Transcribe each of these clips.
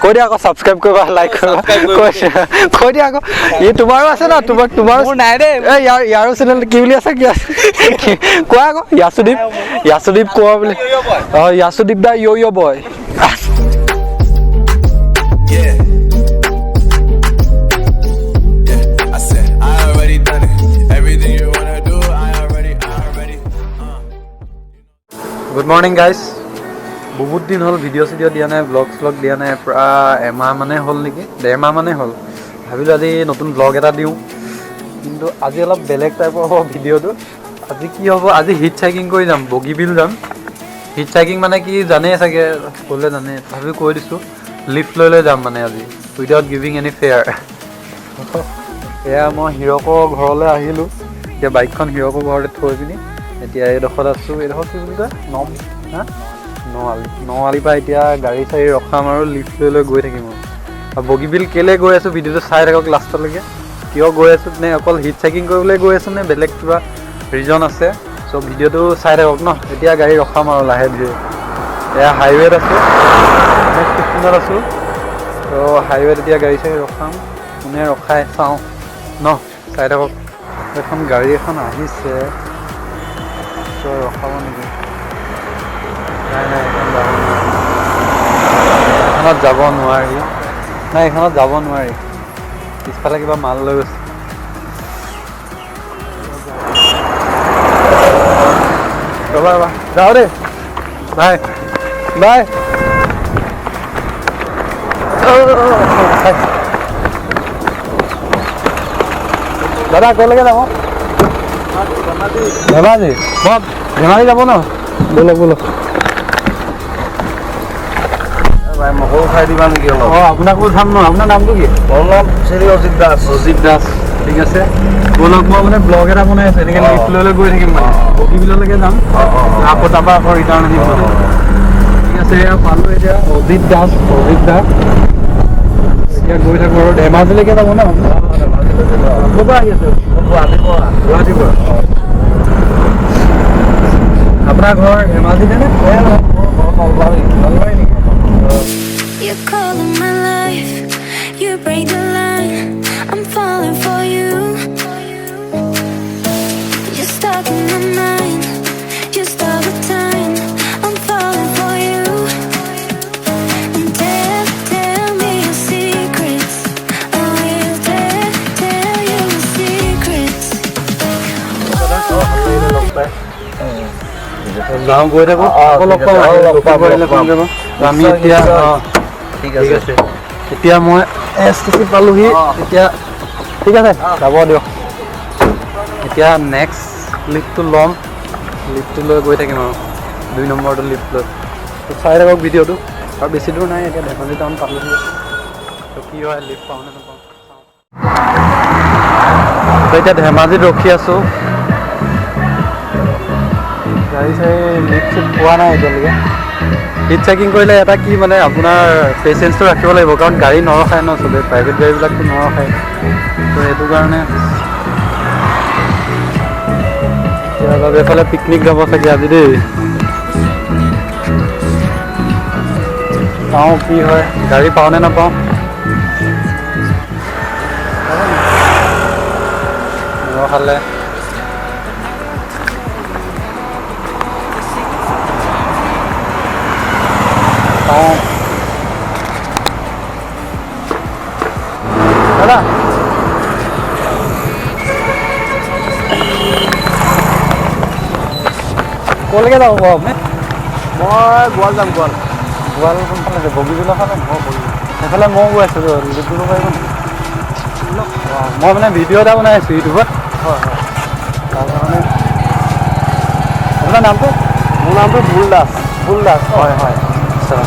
কৈ দিয়া আকৌ ছাবস্ক্ৰাইব কৰিবা লাইক কৰিবা কৈ দিয়া আকৌ ই তোমাৰো আছে না তোমাৰ নাই দেই এই ইয়াৰো চেনেল কি বুলি আছে কি আছে কোৱা আকৌ য়াসুদীপ কোৱা বুলি য়াসুদীপ দা য়ো বয় গুড মৰ্নিং গাইজ বহুত দিন হ'ল ভিডিঅ' দিয়া নাই ব্লগ দিয়া নাই প্ৰায় এমাহ মানে হ'ল নেকি 1.5 মাহ মানে হ'ল ভাবিলোঁ আজি নতুন ব্লগ এটা দিওঁ কিন্তু আজি অলপ বেলেগ টাইপৰ হ'ব ভিডিঅ'টো আজি কি হ'ব আজি হিট চাইকিং কৰি যাম বগীবিল যাম হিট চাইকিং মানে কি জানেই চাগে ক'লে জানে ভাবি কৈ দিছোঁ লিফ্ট লৈ যাম মানে আজি উইদাউট গিভিং এনি ফেয়াৰ এয়া মই হিৰকৰ ঘৰলৈ আহিলোঁ এতিয়া বাইকখন হিৰকৰ ঘৰতে থৈ পিনি এতিয়া এইডোখৰত আছোঁ এইডোখৰ কি বুলি কয় নআলি পৰা এতিয়া গাড়ী চাড়ী ৰখাম আৰু লিফ্ট লৈ গৈ থাকিম আৰু বগীবিল কেলৈ গৈ আছোঁ ভিডিঅ'টো চাই থাকক লাষ্টলৈকে কিয় গৈ আছোঁ নে অকল হিট চেকিং কৰিবলৈ গৈ আছোঁ নে বেলেগ কিবা ৰিজন আছে চ' ভিডিঅ'টো চাই থাকক ন এতিয়া গাড়ী ৰখাম আৰু লাহে ধীৰে এয়া হাইৱেত আছোঁ নেক্সট 15ত আছোঁ ত' হাইৱেত এতিয়া গাড়ী চাড়ী ৰখাম কোনে ৰখাই চাওঁ ন চাই থাকক এখন গাড়ী এখন আহিছে ৰখাব নেকি নাই এইখনত যাব নোৱাৰি এইখনত যাব নোৱাৰি পিছফালে কিবা মাল লৈ গৈছে ৰ'বা যাওঁ দেই বাই দাদা ক'লৈকে যাব ধেমাজি যাব ন ব'লক মকৰো খাই দিবা নেকি অলপ আপোনাকো চাম ন আপোনাৰ নামটো কি অলপ অজিত দাস ঠিক আছে ব'লক মই মানে ব্লগ এটা বনাই আছোঁ এনেকৈ লিফ্ট লৈ গৈ থাকিম মানে বগীবিললৈকে যাম আকৌ তাৰপৰা আকৌ ৰিটাৰ্ণ আহিম ঠিক আছে পালোঁ এতিয়া অজিত দাস এতিয়া গৈ থাকোঁ আৰু ধেমাজিলৈকে যাব ন ক'ৰ পৰা আহি আছে গুৱাহাটীৰ পৰা আপোনাৰ ঘৰ ধেমাজিতে নে You're calling my life, you break the line, I'm falling for you. You're stuck in my mind, just all the time, I'm falling for you. And tell me your secrets, I will tell you your secrets. যাওঁ গৈ থাকোঁ আমি এতিয়া ঠিক আছে এতিয়া মই STC পালোঁহি এতিয়া ঠিক আছে যাব দিয়ক এতিয়া নেক্সট লিফ্টটো ল'ম লিফ্টটো লৈ গৈ থাকিম আৰু 2 নম্বৰটো লিফ্ট লৈ চাই থাকক ভিডিঅ'টো আৰু বেছি দূৰ নাই এতিয়া ধেমাজি টাউন পালোঁহি তো কি হয় লিফ্ট পাওঁ নে নাপাওঁ এতিয়া ধেমাজিত ৰখি আছোঁ গাড়ী চাড়ী লিফ্ট চিফ্ট পোৱা নাই এতিয়ালৈকে হিট চেকিং কৰিলে এটা কি মানে আপোনাৰ পেচেঞ্চটো ৰাখিব লাগিব কাৰণ গাড়ী নৰখায় ন চবেই প্ৰাইভেট গাড়ীবিলাকতো নৰখায় তো সেইটো কাৰণে এতিয়া এইফালে পিকনিক যাব চাগে আজি দেই চাওঁ কি হয় গাড়ী পাওঁ নে নাপাওঁ নৰখালে দাদা ক'লৈকে যাব বাৰু আপুনি মই গোৱাল যাম গোৱাল কোনফালে আছে বগীবিলৰ ফালে সেইফালে ময়ো গৈ আছোঁ লিফ্ট দিব পাৰিব মই মানে ভিডিঅ' এটা বনাই আছোঁ ইউটিউবত হয় তাৰকাৰণে আপোনাৰ নামটো মোৰ নামটো বুল দাস হয় আচ্ছা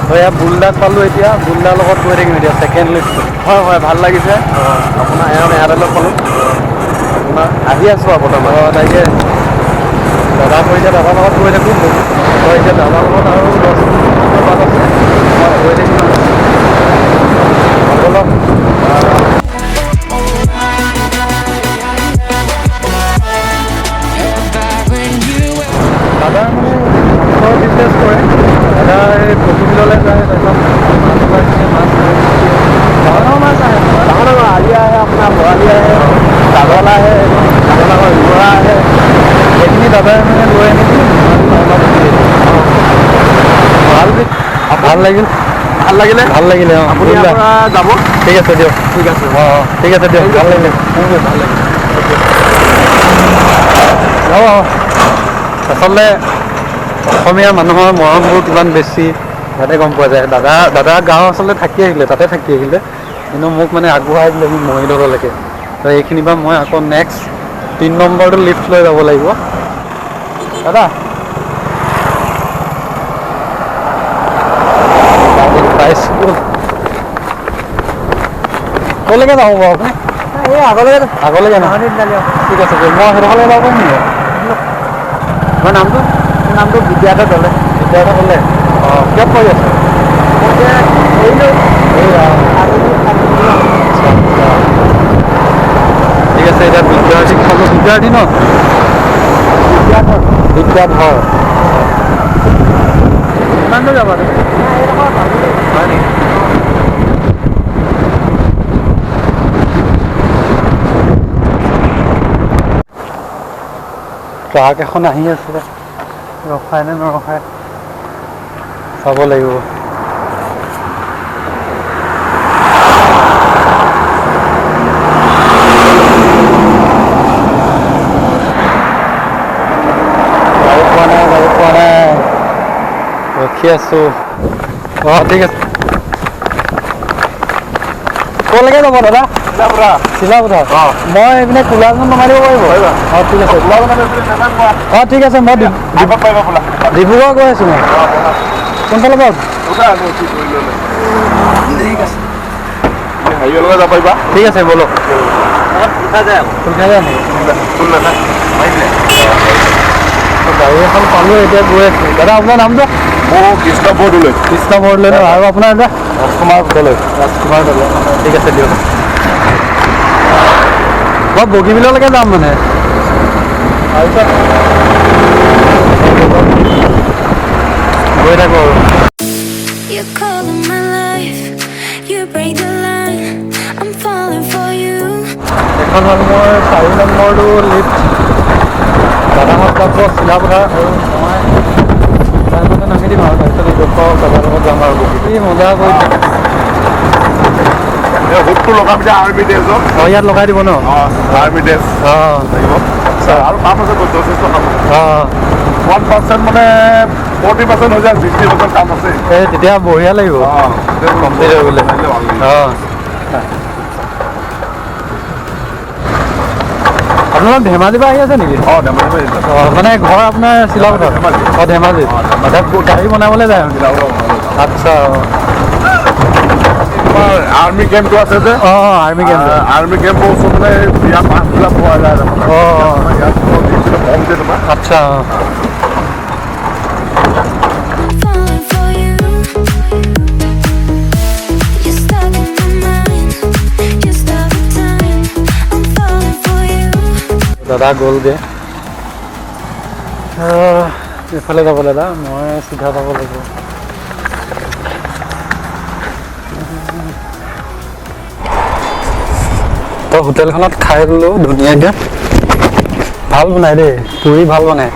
তো এয়া বুলদাক পালোঁ এতিয়া বুলদাৰ লগত গৈ থাকিম এতিয়া ছেকেণ্ড লিফ্ট হয় ভাল লাগিছে আপোনাৰ এয়াৰটেলত পালোঁ আপোনাৰ আহি আছোঁ আপোনাৰ তাকে দাদা কৈ এতিয়া দাদাৰ লগত গৈ থাকোঁ তই এতিয়া দাদাৰ লগত আৰু 10 মিনিটৰ বাট আছে মই গৈ থাকিম ব'লক দাদাৰ মানে বিজনেছ কৰে দাদা এই বগীবিললৈ যায় তাৰপিছত ভাল লাগিল ভাল লাগিলে অঁ আপুনি ইয়াৰ পৰা যাব ঠিক আছে দিয়ক ঠিক আছে অঁ ঠিক আছে দিয়ক ভাল লাগিলে ভাল লাগিলে অঁ আচলতে অসমীয়া মানুহৰ মৰমবোৰ কিমান বেছি ইয়াতে গম পোৱা যায়। দাদা গাঁও আচলতে থাকি আহিলে, তাতে থাকি আহিলে, কিন্তু মোক মানে আগবঢ়াই দিলে সি মহিদললৈকে। তো এইখিনিৰ পৰা মই আকৌ নেক্সট 3 নম্বৰটো লিফ্ট লৈ যাব লাগিব। দাদা পাইছোঁ ক'লৈকে যাব বাৰু আপুনি? এই আগলৈকে আগলৈকে নহয় ঠিক আছে দিয়ক, মই সেইডোখৰলৈ যাব পাৰিম নেকি? তোমাৰ নামটো বিদ্যাৰ্থ দলে বিদ্যাৰ্থ ক'লে অঁ কিয় কৰি আছে? ঠিক আছে এতিয়া বিদ্যাৰ্থী খালোঁ বিদ্যাৰ্থী ন বিদ্যাধৰ কিমান দূৰ যাবা তুমি? হয় নেকি? ট্ৰাক এখন আহি আছে, ৰখাই নে নৰখাই চাব লাগিব। গাড়ী পোৱা নাই ৰখি আছোঁ। অঁ ঠিক আছে ক'লৈকে যাব দাদা? চিলাপথাৰ অঁ মই এইপিনে কোলাজন নমাই দিব পাৰিব? অঁ ঠিক আছে অঁ ঠিক আছে মই ডিব্ৰুগড় গৈ আছোঁ মই কোনফালৰ পৰা? ঠিক আছে হেৰিয়লৈকে যাব পাৰিবা ঠিক আছে ব'লক। খোল খাই যায় নেকি? গাড়ী এখন পালোঁ এতিয়া গৈ আছোঁ। দাদা আপোনাৰ নামটো? কৃষ্ণ বৰদলৈ কৃষ্ণ বৰদলৈ ন আৰু আপোনাৰ দাদা? ৰাজকুমাৰ দলৈ ৰাজকুমাৰ দলৈ ঠিক আছে দিয়ক। মই বগীবিললৈকে যাম মানে তাৰপিছত গৈ থাকোঁ আৰু You call in my life, you break the line. I'm falling for you. এখন হ'ল মোৰ 4 নম্বৰটো লিফ্ট। দাদাহঁত যাব চিলাপথাৰ আৰু মই তাৰপিছতে নামি দিম আৰু তাৰপিছত ইডোখৰ দাদাৰ লগত যাম আৰু বগী মজা কৰিছে। হোপটো লগাম যে আৰ্মি ড্ৰেছত অঁ ইয়াত লগাই দিব ন? আৰ্মি ড্ৰেছ অঁ লাগিব আৰু কাম আছে যথেষ্ট কাম আছে অঁ 1% মানে 40% হৈ যায় 60% কাম আছে এই তেতিয়া বঢ়িয়া লাগিব কমপ্লিট হৈ গ'লে। অঁ আপোনাৰ ধেমাজিৰ পৰা আহি আছে নেকি? অঁ ধেমাজি অঁ মানে ঘৰ আপোনাৰ চিলাপথাৰ? অঁ ধেমাজিত গাড়ী বনাবলৈ যায়? আচ্ছা তোমাৰ আৰ্মি কেম্পটো আছে যে অঁ অঁ আৰ্মি কেম্প আৰ্মি কেম্পৰ ওচৰতে বিয়া মাছবিলাক পোৱা যায় অঁ ইয়াত কম যে তোমাৰ আচ্ছা অঁ I'm falling for you. You're stuck in my mind. Just all the time. I'm falling for you. দাদা গ'লগৈ এইফালে যাব দাদা, মই চিধা যাব লাগিব। তো হোটেলখনত খাই ল'লোঁ ধুনীয়াকৈ, ভাল বনাই দেই, পুৰি ভাল বনাই।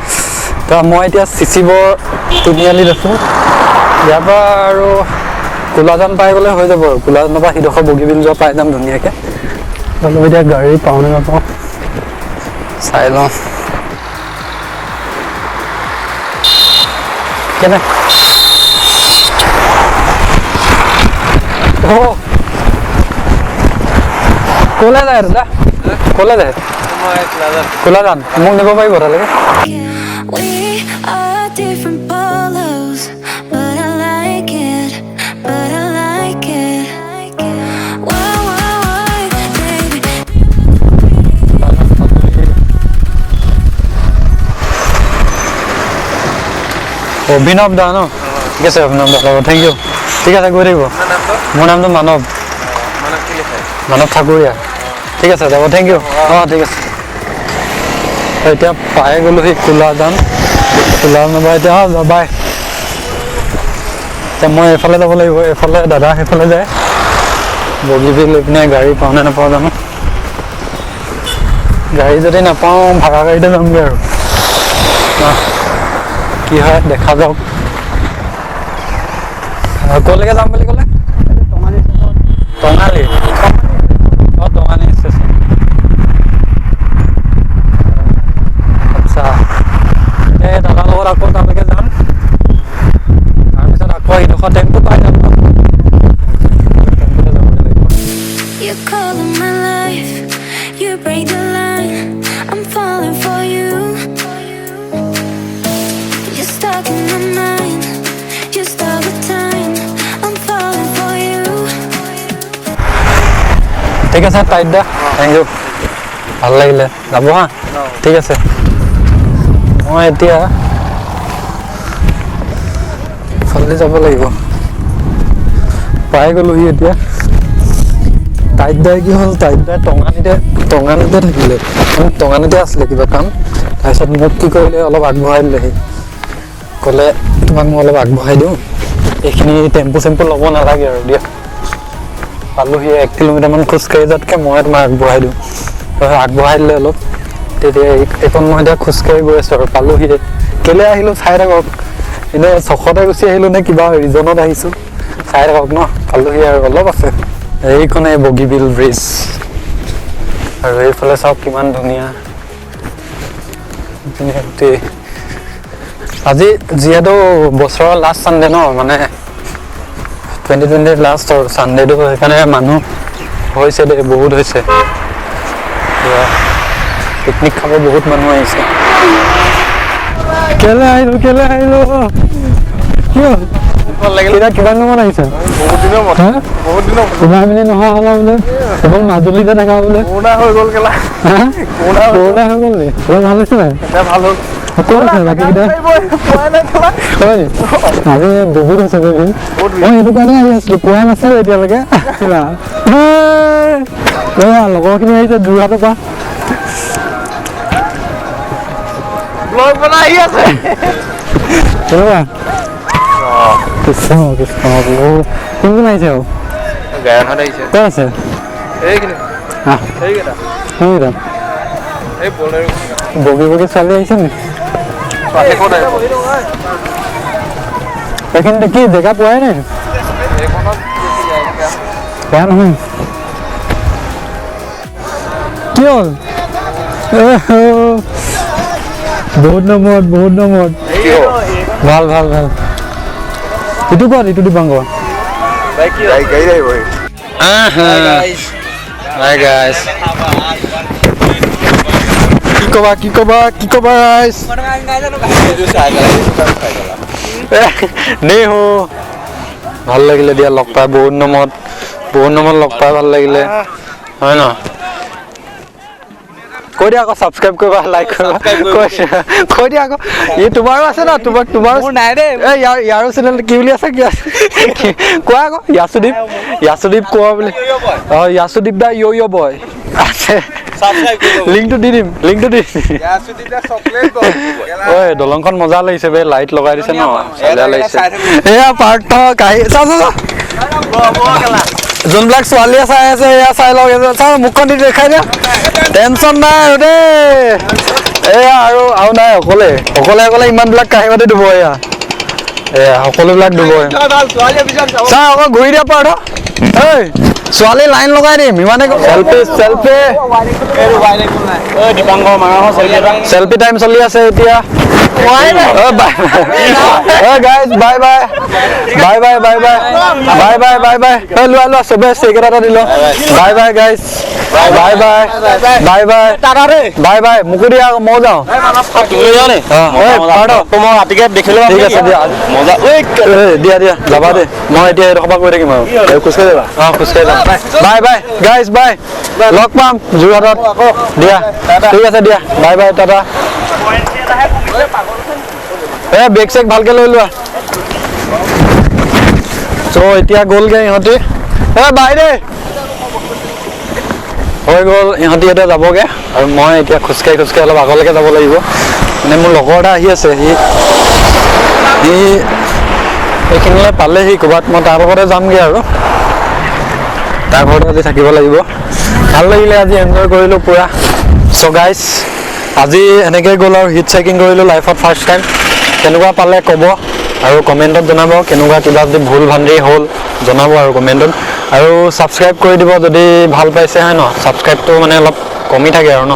তো মই এতিয়া চিচিব তিনিআলিত আছোঁ। ইয়াৰ পৰা আৰু কোলাজান পাই গ'লে হৈ যাব আৰু কোলাজানৰ পৰা সিডোখৰ বগীবিল যোৱা পাই যাম ধুনীয়াকৈ। হ'লেও এতিয়া গাড়ী পাওঁ নে নাপাওঁ চাই লওঁ। কেনে ক'লে যায় দাদা? ক'লে যায়? কোলাজান মোক নিব পাৰিব তালৈকে? We are different polos, but I like it. Why, baby? অভিনৱ দা ন? ঠিক আছে অভিনৱ দা হ'ব, থেংক ইউ। ঠিক আছে গৈ থাকিব। মোৰ নামটো মানৱ ঠাকুৰীয়া। ঠিক আছে যাব, থেংক ইউ। অঁ ঠিক আছে। এতিয়া পাই গ'লোঁ সেই কোলাজান পৰা এতিয়া বাই। এতিয়া মই এইফালে যাব লাগিব, এইফালে দাদা সেইফালে যায়। বগীবিল লৈ পিনে গাড়ী পাওঁ নে নাপাওঁ জানো। গাড়ী যদি নাপাওঁ ভাড়া গাড়ীতে যামগৈ আৰু কি হয় দেখা যাওক। ক'লৈকে যাম বুলি ক'লে? টঙালি অঁ টঙালি ষ্টেচন। আচ্ছা এই দাদাৰ লগত আকৌ তালৈকে যাম, তাৰপিছত আকৌ এইডোখৰ টেম্পু পাই যাম ন, টেম্পুতে যাবগৈ লাগিব। You call in my life, you break the line. I'm falling for you. You're stuck in my mind, just all the time. I'm falling for you. ঠিক আছে টাইট দা, থেংক ইউ, ভাল লাগিলে, যাব হা, ঠিক আছে। মই এতিয়া ফালে যাব লাগিব, পাই গ'লোহি এতিয়া। টাইট দাই কি হ'ল, টাইট দাই টঙানিতে থাকিলে, মানে টঙানিতে আছিলে কিবা কাম, তাৰপিছত মোক কি কৰিলে অলপ আগবঢ়াই দিলেহি, ক'লে তোমাক মই অলপ আগবঢ়াই দিওঁ, এইখিনি টেম্পু চেম্পু ল'ব নালাগে আৰু দিয়া। পালোহি 1 কিলোমিটাৰমান খোজকাঢ়ি যোৱাতকৈ মই তোমাক আগবঢ়াই দিওঁ, আগবঢ়াই দিলে অলপ। তেতিয়া এইকণ মই এতিয়া খোজকাঢ়ি গৈ আছোঁ আৰু পালোহি। কেলৈ আহিলোঁ চাই থাকক, এনেই চখতে গুচি আহিলোঁ নে কিবা ৰিজনত আহিছোঁ, চাই থাকক ন। পালোহি আৰু অলপ আছে, এইখনে বগীবিল ব্ৰিজ, আৰু এইফালে চাওক কিমান ধুনীয়া। আজি যিহেতু বছৰৰ লাষ্ট চানডে ন, মানে 2020 লাষ্ট আৰু চানডেটো, সেইকাৰণে মানুহ হৈছে দেই, বহুত হৈছে। পিকনিক খাব বহুত মানুহ আহিছে। কেলে আহিলোঁ কিয় কিমান দিনত আহিছে? বহুত দিনৰ তোমাৰ মানে নহয় হ'লা বোলে, অকল মাজুলীতে থকা বোলে, পুৰণা হৈ গ'ল কেলা, পুৰণা হৈ গ'ল নি? ভাল হৈছে নাই? ভাল হ'ল। ক'ত আছে বাকীকেইটা? আজি বহুত হৈছে মই সেইটো কাৰণে আহি আছিলোঁ, পোৱা নাছিলোঁ এতিয়ালৈকে। লগৰখিনি আহিছে যোৰহাটৰ পৰা। ব্লগ বনাই আহি আছে। কেনেকুৱা? কৃষ্ণ কোন আহিছে আৰু? গায়কহঁত আহিছে। ক'ত আছে? এইখিনি এইকেইটা এই বলেৰো বগী ছোৱালী আহিছে নি? ছোৱালী ক'ত আহিব? এইখিনিতে কি জেগা পোৱাই নাই? এইখনত বেয়া নহয়। কি হ'ল? বহুত নম্বৰত ভাল ইটো ক'ত? ইটো দীপাংকৰ। গাড়ী আহিব। Hi guys. কি কবা guys? নেহো ভাল লাগিলে দিয়া লগ পাই, বহুত নম্বৰত লগ পাই ভাল লাগিলে, হয় ন? কৈ দিয়া আকৌ ছাবস্ক্ৰাইব কৰিবা, লাইক কৰিবা, কৈ দিয়া আকৌ। ই তোমাৰো আছে ন? তোমাৰ নাই দেই, ইয়াৰো চেনেল কি বুলি আছে? কোৱা আকৌ। য়াসুদীপ কোৱা বুলি। অঁ য়াসুদীপ দা য়ো বয় আছে, লিংকটো দি দিম। ঐ দলংখন মজা লাগিছে বে, লাইট লগাই দিছে ন, মজা লাগিছে। এয়া পাৰ্থ কাহি যোনবিলাক ছোৱালীয়ে চাই আছে এয়া চাই লওক, চাওঁ মুখখন দি দেখাই দিয়া, টেনচন নাই আৰু দেই। এয়া আৰু নাই, অকলে ইমানবিলাক কাঁহী বাতি ধুব, এয়া সকলোবিলাক ধুব। চাওঁ আকৌ ঘূৰি দিয়া পাৰ্থ, ঐ ছোৱালী লাইন লগাই দিম ইমানে। চেল্ফি টাইম চলি আছে এতিয়া। বাই লোৱা চবে চেক এটা দিলো। বাই গাইজ, বাই মোকো দিয়া, মই যাওঁ। দিয়া যাবা দেই, মই এতিয়া এইডোখৰ পৰা গৈ থাকিম আৰু খোজকাঢ়ি যাবা। খোজকাঢ়ি যাম। বাই গাইজ, বাই, লগ পাম যোৰহাটত। দিয়া ঠিক আছে, দিয়া বাই টাটা। বেগ চেক ভালকে লৈ লোৱা। চ' এতিয়া গ'লগে ইহঁতি, বাই দেই হৈ গ'ল, ইহঁতি এতিয়া যাবগে আৰু মই এতিয়া খোজকাঢ়ি অলপ আগলৈকে যাব লাগিব। মানে মোৰ লগৰ এটা আহি আছে, সি এইখিনিলে পালেহি ক'ৰবাত, মই তাৰ লগতে যামগে আৰু তাৰ ঘৰতে আজি থাকিব লাগিব। ভাল লাগিলে আজি, এনজয় কৰিলোঁ পুৰা। চ' গাইজ আজি এনেকৈ গ'ল আৰু হিট চেকিং কৰিলোঁ লাইফত ফাৰ্ষ্ট টাইম। কেনেকুৱা পালে ক'ব, আৰু কমেণ্টত জনাব কেনেকুৱা কিবা যদি ভুল ভ্ৰান্তি হ'ল জনাব আৰু কমেণ্টত আৰু ছাবস্ক্ৰাইব কৰি দিব যদি ভাল পাইছে হয় ন ছাবস্ক্ৰাইবটো মানে অলপ কমি থাকে আৰু ন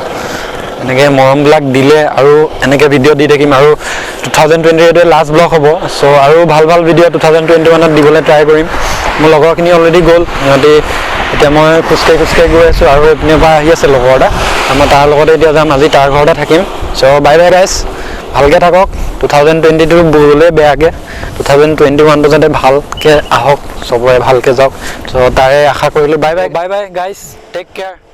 এনেকৈ মৰমবিলাক দিলে আৰু এনেকৈ ভিডিঅ' দি থাকিম আৰু 2028 লাষ্ট ব্লগ হ'ব চ' আৰু ভাল ভাল ভিডিঅ' 2021ত দিবলৈ ট্ৰাই কৰিম মোৰ লগৰখিনি অলৰেডি গ'ল সিহঁতি এতিয়া মই খোজকাঢ়ি গৈ আছোঁ আৰু এইপিনৰ পৰা আহি আছে লগৰ এটা আমাৰ তাৰ লগতে এতিয়া যাম আজি তাৰ ঘৰতে থাকিম চ' বাই বাই গাইছ ভালকৈ থাকক 2022 গ'লে বেয়াকৈ 2021টো যাতে ভালকৈ আহক চবৰে ভালকৈ যাওক চ' তাৰে আশা কৰিলোঁ বাই বাই গাইছ টেক কেয়াৰ